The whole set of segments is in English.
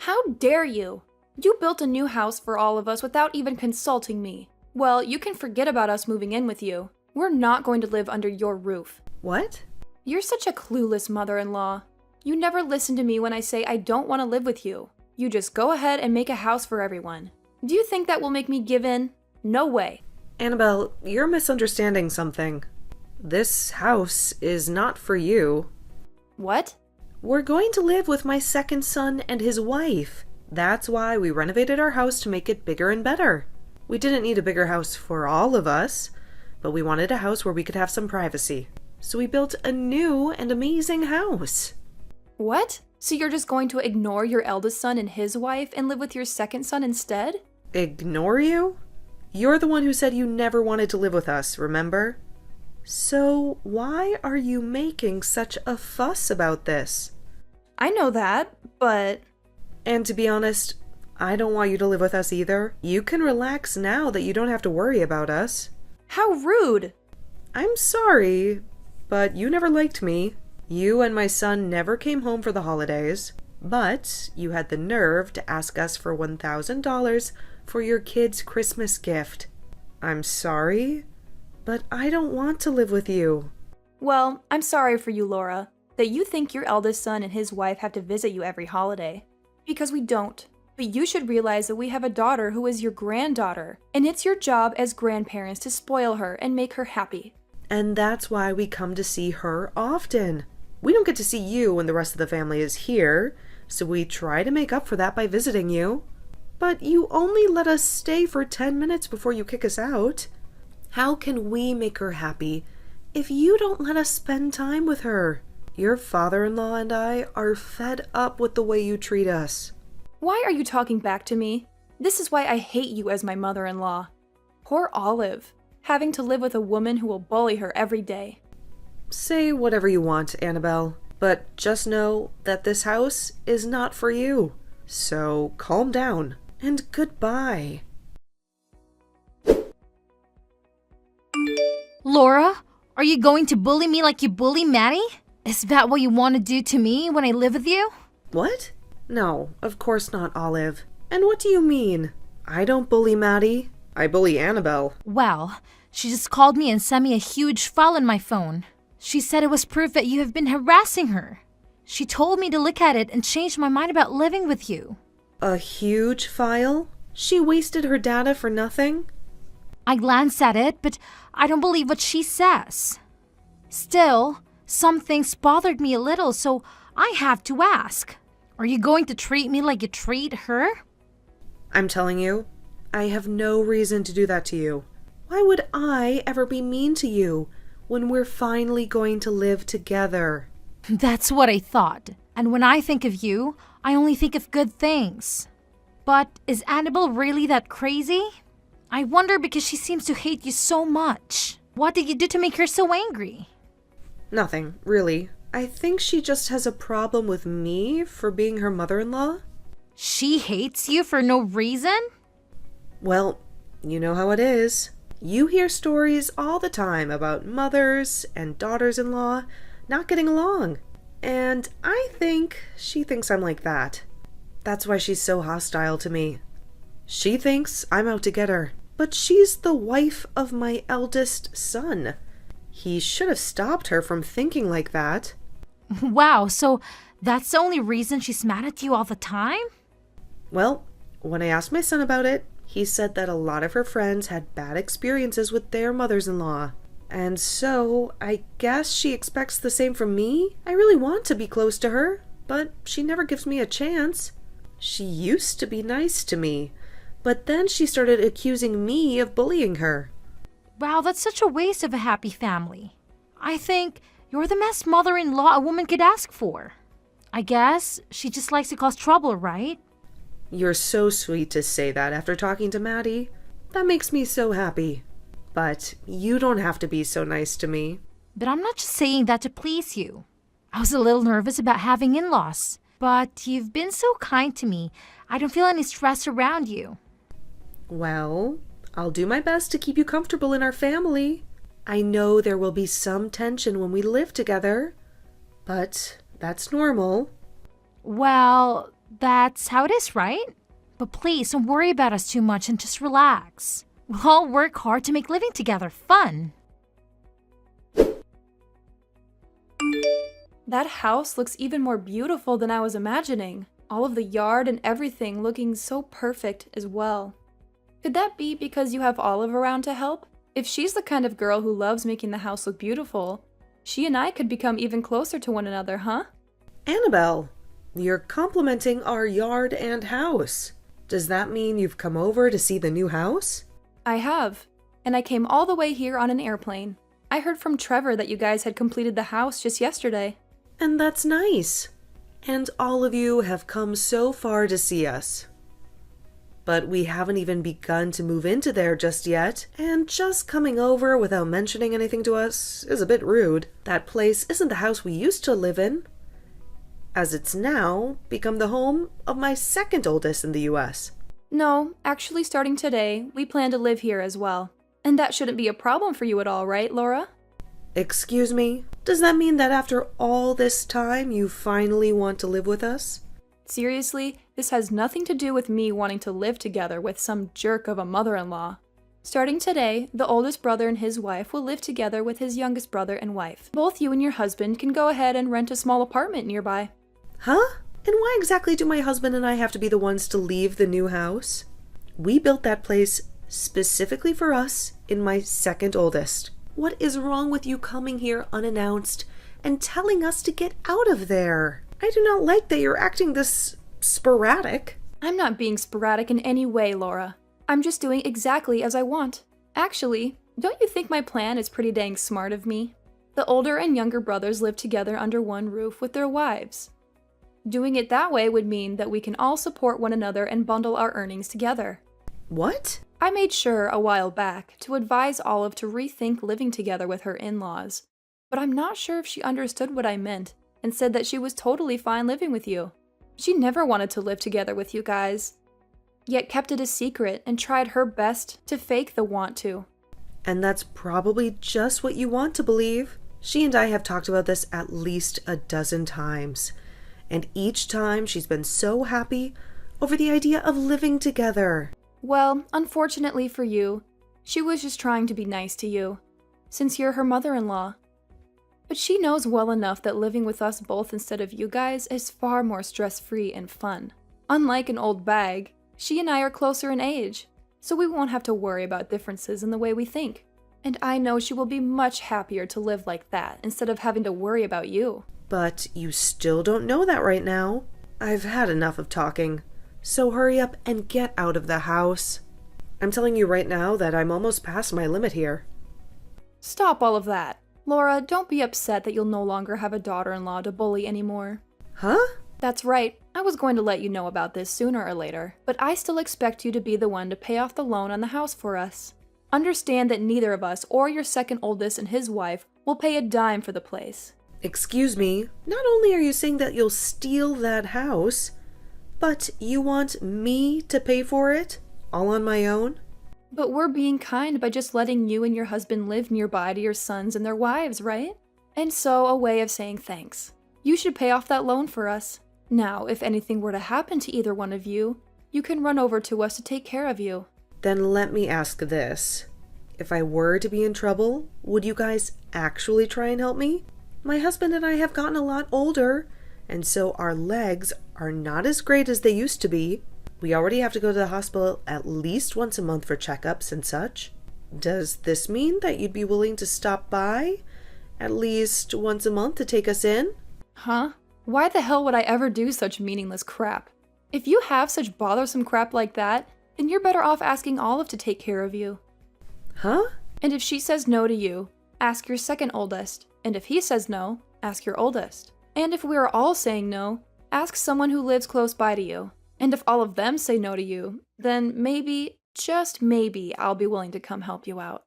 How dare you? You built a new house for all of us without even consulting me. Well, you can forget about us moving in with you. We're not going to live under your roof. What? You're such a clueless mother-in-law. You never listen to me when I say I don't want to live with you. You just go ahead and make a house for everyone. Do you think that will make me give in? No way. Annabelle, you're misunderstanding something. This house is not for you. What? We're going to live with my second son and his wife. That's why we renovated our house to make it bigger and better. We didn't need a bigger house for all of us, but we wanted a house where we could have some privacy. So we built a new and amazing house. What? So you're just going to ignore your eldest son and his wife and live with your second son instead? Ignore you? You're the one who said you never wanted to live with us, remember? So why are you making such a fuss about this? I know that, but... And to be honest, I don't want you to live with us either. You can relax now that you don't have to worry about us. How rude! I'm sorry, but you never liked me. You and my son never came home for the holidays, but you had the nerve to ask us for $1,000 for your kid's Christmas gift. I'm sorry, but I don't want to live with you. Well, I'm sorry for you, Laura, that you think your eldest son and his wife have to visit you every holiday. Because we don't. But you should realize that we have a daughter who is your granddaughter, and it's your job as grandparents to spoil her and make her happy. And that's why we come to see her often. We don't get to see you when the rest of the family is here, so we try to make up for that by visiting you. But you only let us stay for 10 minutes before you kick us out. How can we make her happy if you don't let us spend time with her? Your father-in-law and I are fed up with the way you treat us. Why are you talking back to me? This is why I hate you as my mother-in-law. Poor Olive, having to live with a woman who will bully her every day. Say whatever you want, Annabelle, but just know that this house is not for you. So calm down, and goodbye. Laura, are you going to bully me like you bully Maddie? Is that what you want to do to me when I live with you? What? No, of course not, Olive. And what do you mean? I don't bully Maddie. I bully Annabelle. Well, she just called me and sent me a huge file on my phone. She said it was proof that you have been harassing her. She told me to look at it and change my mind about living with you. A huge file? She wasted her data for nothing? I glanced at it, but I don't believe what she says. Still, some things bothered me a little, so I have to ask. Are you going to treat me like you treat her? I'm telling you, I have no reason to do that to you. Why would I ever be mean to you when we're finally going to live together? That's what I thought. And when I think of you, I only think of good things. But is Annabelle really that crazy? I wonder because she seems to hate you so much. What did you do to make her so angry? Nothing, really. I think she just has a problem with me for being her mother-in-law. She hates you for no reason? Well, you know how it is. You hear stories all the time about mothers and daughters-in-law not getting along. And I think she thinks I'm like that. That's why she's so hostile to me. She thinks I'm out to get her. But she's the wife of my eldest son. He should have stopped her from thinking like that. Wow, so that's the only reason she's mad at you all the time? Well, when I asked my son about it, he said that a lot of her friends had bad experiences with their mothers-in-law. And so, I guess she expects the same from me? I really want to be close to her, but she never gives me a chance. She used to be nice to me, but then she started accusing me of bullying her. Wow, that's such a waste of a happy family. I think you're the best mother-in-law a woman could ask for. I guess she just likes to cause trouble, right? You're so sweet to say that after talking to Maddie. That makes me so happy. But you don't have to be so nice to me. But I'm not just saying that to please you. I was a little nervous about having in-laws, but you've been so kind to me. I don't feel any stress around you. Well, I'll do my best to keep you comfortable in our family. I know there will be some tension when we live together, but that's normal. Well, That's how it is, right? But please don't worry about us too much and just relax. We'll all work hard to make living together fun. That house looks even more beautiful than I was imagining. All of the yard and everything looking so perfect as well. Could that be because you have Olive around to help? If she's the kind of girl who loves making the house look beautiful, she and I could become even closer to one another, huh? Annabelle, you're complimenting our yard and house. Does that mean you've come over to see the new house? I have, and I came all the way here on an airplane. I heard from Trevor that you guys had completed the house just yesterday. And that's nice. And all of you have come so far to see us. But we haven't even begun to move into there just yet, and just coming over without mentioning anything to us is a bit rude. That place isn't the house we used to live in, as it's now become the home of my second oldest in the US. No, actually starting today, we plan to live here as well. And that shouldn't be a problem for you at all, right, Laura? Excuse me? Does that mean that after all this time you finally want to live with us? Seriously, this has nothing to do with me wanting to live together with some jerk of a mother-in-law. Starting today, the oldest brother and his wife will live together with his youngest brother and wife. Both you and your husband can go ahead and rent a small apartment nearby. Huh? And why exactly do my husband and I have to be the ones to leave the new house? We built that place specifically for us and my second oldest. What is wrong with you coming here unannounced and telling us to get out of there? I do not like that you're acting this sporadic. I'm not being sporadic in any way, Laura. I'm just doing exactly as I want. Actually, don't you think my plan is pretty dang smart of me? The older and younger brothers live together under one roof with their wives. Doing it that way would mean that we can all support one another and bundle our earnings together. What? I made sure a while back to advise Olive to rethink living together with her in-laws, but I'm not sure if she understood what I meant and said that she was totally fine living with you. She never wanted to live together with you guys, yet kept it a secret and tried her best to fake the want to. And that's probably just what you want to believe. She and I have talked about this at least a dozen times, and each time she's been so happy over the idea of living together. Well, unfortunately for you, she was just trying to be nice to you, since you're her mother-in-law. But she knows well enough that living with us both instead of you guys is far more stress-free and fun. Unlike an old bag, she and I are closer in age, so we won't have to worry about differences in the way we think. And I know she will be much happier to live like that instead of having to worry about you. But you still don't know that right now. I've had enough of talking. So hurry up and get out of the house. I'm telling you right now that I'm almost past my limit here. Stop all of that. Laura, don't be upset that you'll no longer have a daughter-in-law to bully anymore. Huh? That's right. I was going to let you know about this sooner or later, but I still expect you to be the one to pay off the loan on the house for us. Understand that neither of us or your second oldest and his wife will pay a dime for the place. Excuse me, not only are you saying that you'll steal that house, but you want me to pay for it? All on my own? But we're being kind by just letting you and your husband live nearby to your sons and their wives, right? And so, a way of saying thanks. You should pay off that loan for us. Now, if anything were to happen to either one of you, you can run over to us to take care of you. Then let me ask this. If I were to be in trouble, would you guys actually try and help me? My husband and I have gotten a lot older, and so our legs are not as great as they used to be. We already have to go to the hospital at least once a month for checkups and such. Does this mean that you'd be willing to stop by at least once a month to take us in? Huh? Why the hell would I ever do such meaningless crap? If you have such bothersome crap like that, then you're better off asking Olive to take care of you. Huh? And if she says no to you, ask your second oldest. And if he says no, ask your oldest. And if we are all saying no, ask someone who lives close by to you. And if all of them say no to you, then maybe, just maybe, I'll be willing to come help you out.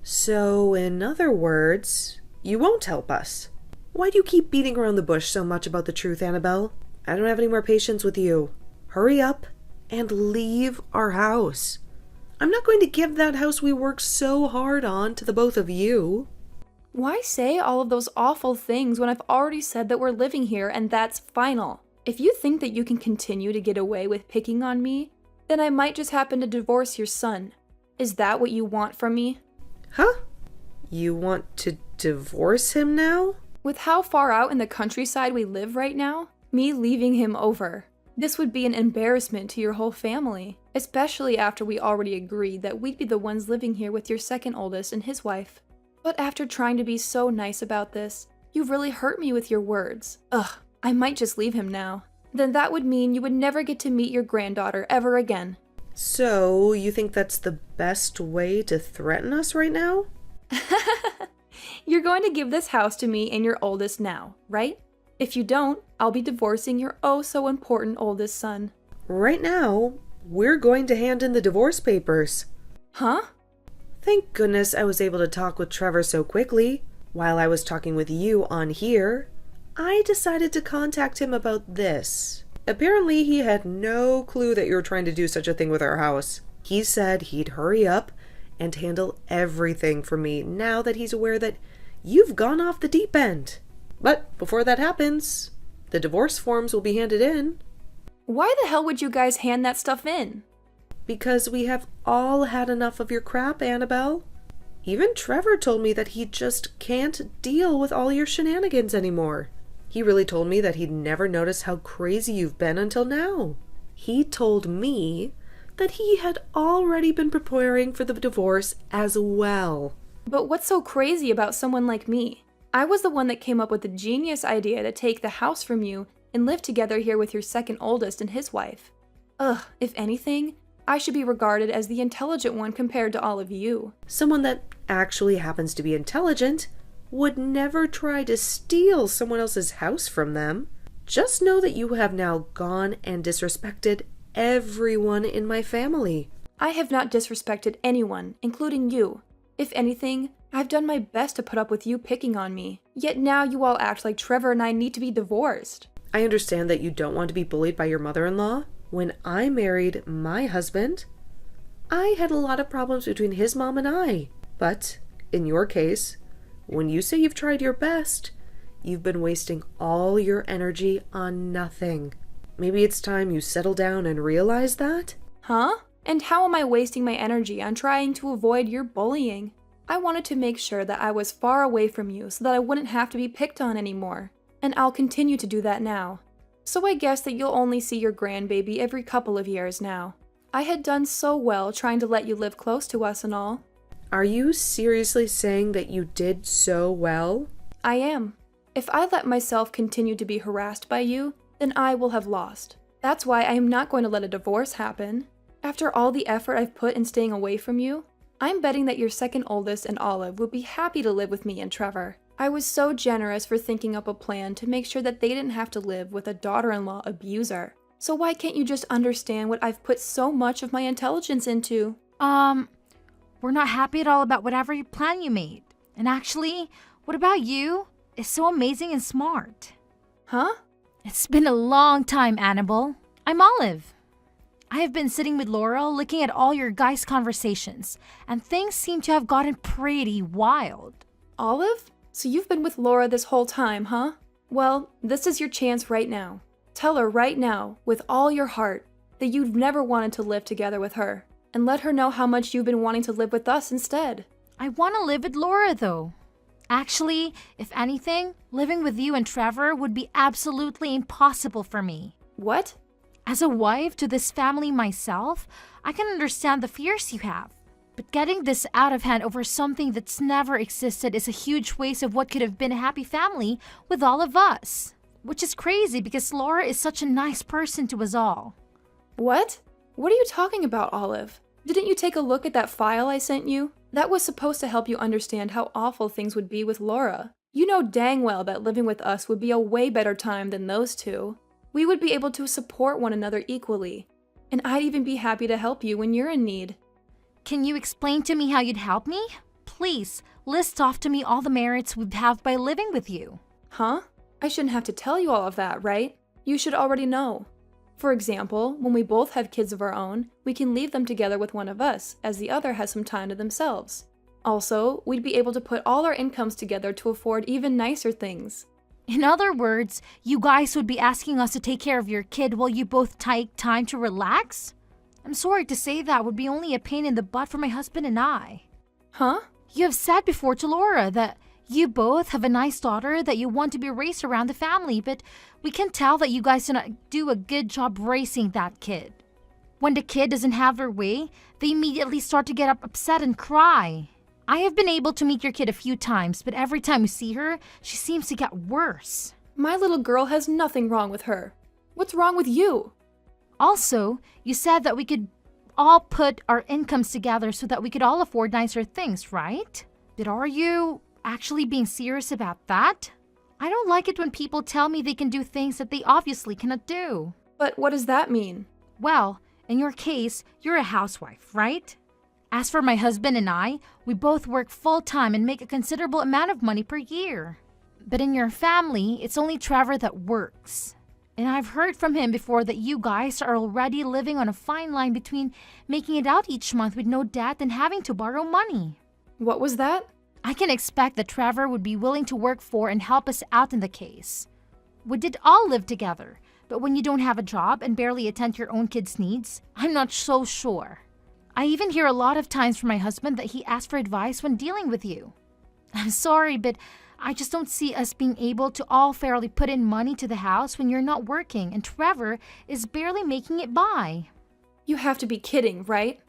So, in other words, you won't help us. Why do you keep beating around the bush so much about the truth, Annabelle? I don't have any more patience with you. Hurry up and leave our house. I'm not going to give that house we worked so hard on to the both of you. Why say all of those awful things when I've already said that we're living here and that's final? If you think that you can continue to get away with picking on me, then I might just happen to divorce your son. Is that what you want from me? Huh? You want to divorce him now? With how far out in the countryside we live right now, me leaving him over. This would be an embarrassment to your whole family, especially after we already agreed that we'd be the ones living here with your second oldest and his wife. But after trying to be so nice about this, you really hurt me with your words. Ugh, I might just leave him now. Then that would mean you would never get to meet your granddaughter ever again. So, you think that's the best way to threaten us right now? You're going to give this house to me and your oldest now, right? If you don't, I'll be divorcing your oh-so-important oldest son. Right now, we're going to hand in the divorce papers. Huh? Thank goodness I was able to talk with Trevor so quickly. While I was talking with you on here, I decided to contact him about this. Apparently, he had no clue that you were trying to do such a thing with our house. He said he'd hurry up and handle everything for me now that he's aware that you've gone off the deep end. But before that happens, the divorce forms will be handed in. Why the hell would you guys hand that stuff in? Because we have all had enough of your crap, Annabelle. Even Trevor told me that he just can't deal with all your shenanigans anymore. He really told me that he'd never noticed how crazy you've been until now. He told me that he had already been preparing for the divorce as well. But what's so crazy about someone like me? I was the one that came up with the genius idea to take the house from you and live together here with your second oldest and his wife. Ugh, if anything, I should be regarded as the intelligent one compared to all of you. Someone that actually happens to be intelligent would never try to steal someone else's house from them. Just know that you have now gone and disrespected everyone in my family. I have not disrespected anyone, including you. If anything, I've done my best to put up with you picking on me. Yet now you all act like Trevor and I need to be divorced. I understand that you don't want to be bullied by your mother-in-law. When I married my husband, I had a lot of problems between his mom and I. But in your case, when you say you've tried your best, you've been wasting all your energy on nothing. Maybe it's time you settle down and realize that? Huh? And how am I wasting my energy on trying to avoid your bullying? I wanted to make sure that I was far away from you so that I wouldn't have to be picked on anymore. And I'll continue to do that now. So I guess that you'll only see your grandbaby every couple of years now. I had done so well trying to let you live close to us and all. Are you seriously saying that you did so well? I am. If I let myself continue to be harassed by you, then I will have lost. That's why I am not going to let a divorce happen. After all the effort I've put in staying away from you, I'm betting that your second oldest and Olive would be happy to live with me and Trevor. I was so generous for thinking up a plan to make sure that they didn't have to live with a daughter-in-law abuser. So why can't you just understand what I've put so much of my intelligence into? We're not happy at all about whatever plan you made. And actually, what about you? It's so amazing and smart. Huh? It's been a long time, Annabelle. I'm Olive. I have been sitting with Laurel looking at all your guys' conversations, and things seem to have gotten pretty wild. Olive? So you've been with Laura this whole time, huh? Well, this is your chance right now. Tell her right now, with all your heart, that you've never wanted to live together with her, and let her know how much you've been wanting to live with us instead. I want to live with Laura, though. Actually, if anything, living with you and Trevor would be absolutely impossible for me. What? As a wife to this family myself, I can understand the fears you have. But getting this out of hand over something that's never existed is a huge waste of what could have been a happy family with all of us. Which is crazy because Laura is such a nice person to us all. What? What are you talking about, Olive? Didn't you take a look at that file I sent you? That was supposed to help you understand how awful things would be with Laura. You know dang well that living with us would be a way better time than those two. We would be able to support one another equally. And I'd even be happy to help you when you're in need. Can you explain to me how you'd help me? Please, list off to me all the merits we'd have by living with you. Huh? I shouldn't have to tell you all of that, right? You should already know. For example, when we both have kids of our own, we can leave them together with one of us, as the other has some time to themselves. Also, we'd be able to put all our incomes together to afford even nicer things. In other words, you guys would be asking us to take care of your kid while you both take time to relax? I'm sorry to say that would be only a pain in the butt for my husband and I. Huh? You have said before to Laura that you both have a nice daughter that you want to be raised around the family, but we can tell that you guys do not do a good job raising that kid. When the kid doesn't have their way, they immediately start to get upset and cry. I have been able to meet your kid a few times, but every time we see her, she seems to get worse. My little girl has nothing wrong with her. What's wrong with you? Also, you said that we could all put our incomes together so that we could all afford nicer things, right? But are you actually being serious about that? I don't like it when people tell me they can do things that they obviously cannot do. But what does that mean? Well, in your case, you're a housewife, right? As for my husband and I, we both work full-time and make a considerable amount of money per year. But in your family, it's only Trevor that works. And I've heard from him before that you guys are already living on a fine line between making it out each month with no debt and having to borrow money. What was that? I can expect that Trevor would be willing to work for and help us out in the case. We did all live together, but when you don't have a job and barely attend to your own kids' needs, I'm not so sure. I even hear a lot of times from my husband that he asks for advice when dealing with you. I'm sorry, but I just don't see us being able to all fairly put in money to the house when you're not working and Trevor is barely making it by. You have to be kidding, right?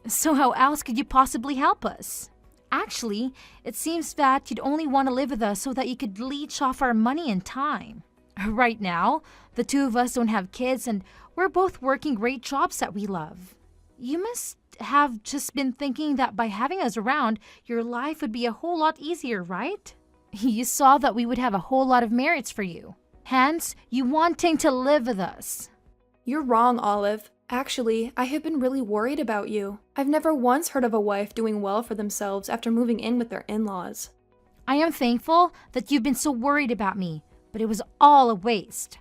So how else could you possibly help us? Actually, it seems that you'd only want to live with us so that you could leech off our money and time. Right now, the two of us don't have kids and we're both working great jobs that we love. You must have just been thinking that by having us around, your life would be a whole lot easier, right? You saw that we would have a whole lot of merits for you. Hence, you wanting to live with us. You're wrong, Olive. Actually, I have been really worried about you. I've never once heard of a wife doing well for themselves after moving in with their in-laws. I am thankful that you've been so worried about me, but it was all a waste.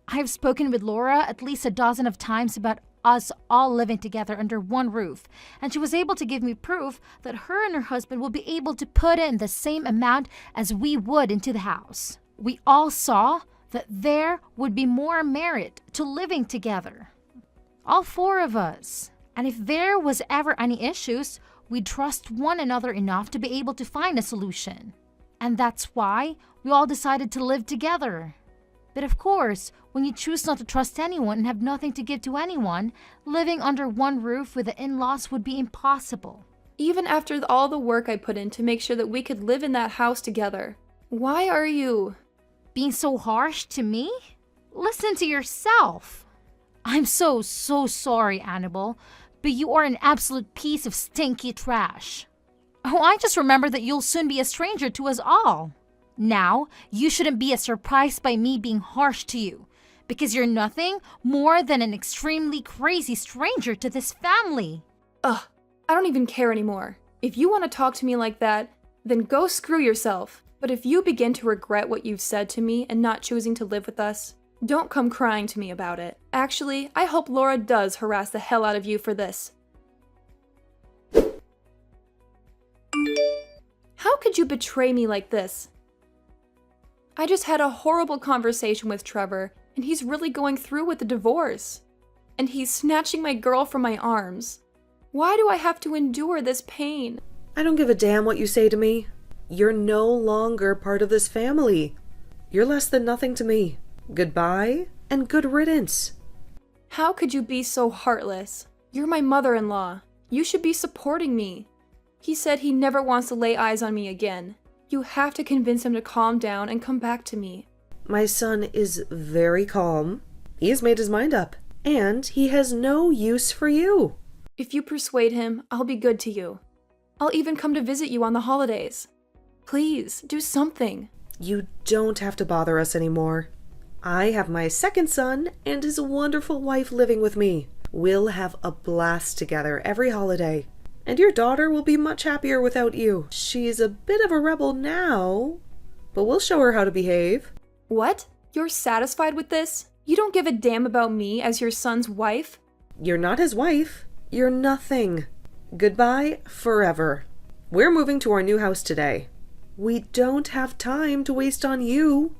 I have spoken with Laura at least a dozen of times about us all living together under one roof, and she was able to give me proof that her and her husband will be able to put in the same amount as we would into the house. We all saw that there would be more merit to living together. All four of us. And if there was ever any issues, we'd trust one another enough to be able to find a solution. And that's why we all decided to live together. But of course, when you choose not to trust anyone and have nothing to give to anyone, living under one roof with the in-laws would be impossible. Even after all the work I put in to make sure that we could live in that house together. Why are you being so harsh to me? Listen to yourself. I'm so sorry, Annabelle, but you are an absolute piece of stinky trash. Oh, I just remember that you'll soon be a stranger to us all. Now, you shouldn't be as surprised by me being harsh to you, because you're nothing more than an extremely crazy stranger to this family. Ugh, I don't even care anymore. If you want to talk to me like that, then go screw yourself. But if you begin to regret what you've said to me and not choosing to live with us, don't come crying to me about it. Actually, I hope Laura does harass the hell out of you for this. How could you betray me like this? I just had a horrible conversation with Trevor, and he's really going through with the divorce. And he's snatching my girl from my arms. Why do I have to endure this pain? I don't give a damn what you say to me. You're no longer part of this family. You're less than nothing to me. Goodbye and good riddance. How could you be so heartless? You're my mother-in-law. You should be supporting me. He said he never wants to lay eyes on me again. You have to convince him to calm down and come back to me. My son is very calm. He has made his mind up, and he has no use for you. If you persuade him, I'll be good to you. I'll even come to visit you on the holidays. Please, do something. You don't have to bother us anymore. I have my second son and his wonderful wife living with me. We'll have a blast together every holiday. And your daughter will be much happier without you. She's a bit of a rebel now, but we'll show her how to behave. What? You're satisfied with this? You don't give a damn about me as your son's wife? You're not his wife. You're nothing. Goodbye forever. We're moving to our new house today. We don't have time to waste on you.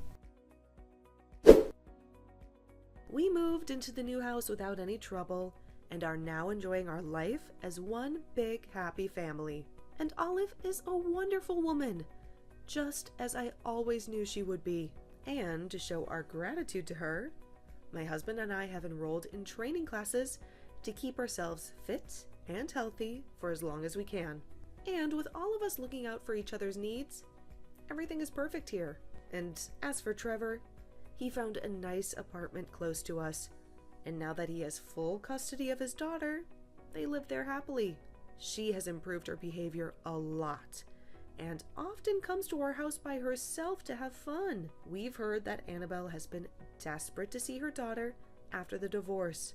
We moved into the new house without any trouble and are now enjoying our life as one big happy family. And Olive is a wonderful woman, just as I always knew she would be. And to show our gratitude to her, my husband and I have enrolled in training classes to keep ourselves fit and healthy for as long as we can. And with all of us looking out for each other's needs, everything is perfect here. And as for Trevor, he found a nice apartment close to us, and now that he has full custody of his daughter, they live there happily. She has improved her behavior a lot, and often comes to our house by herself to have fun. We've heard that Annabelle has been desperate to see her daughter after the divorce,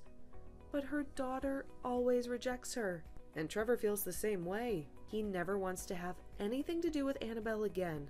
but her daughter always rejects her. And Trevor feels the same way. He never wants to have anything to do with Annabelle again.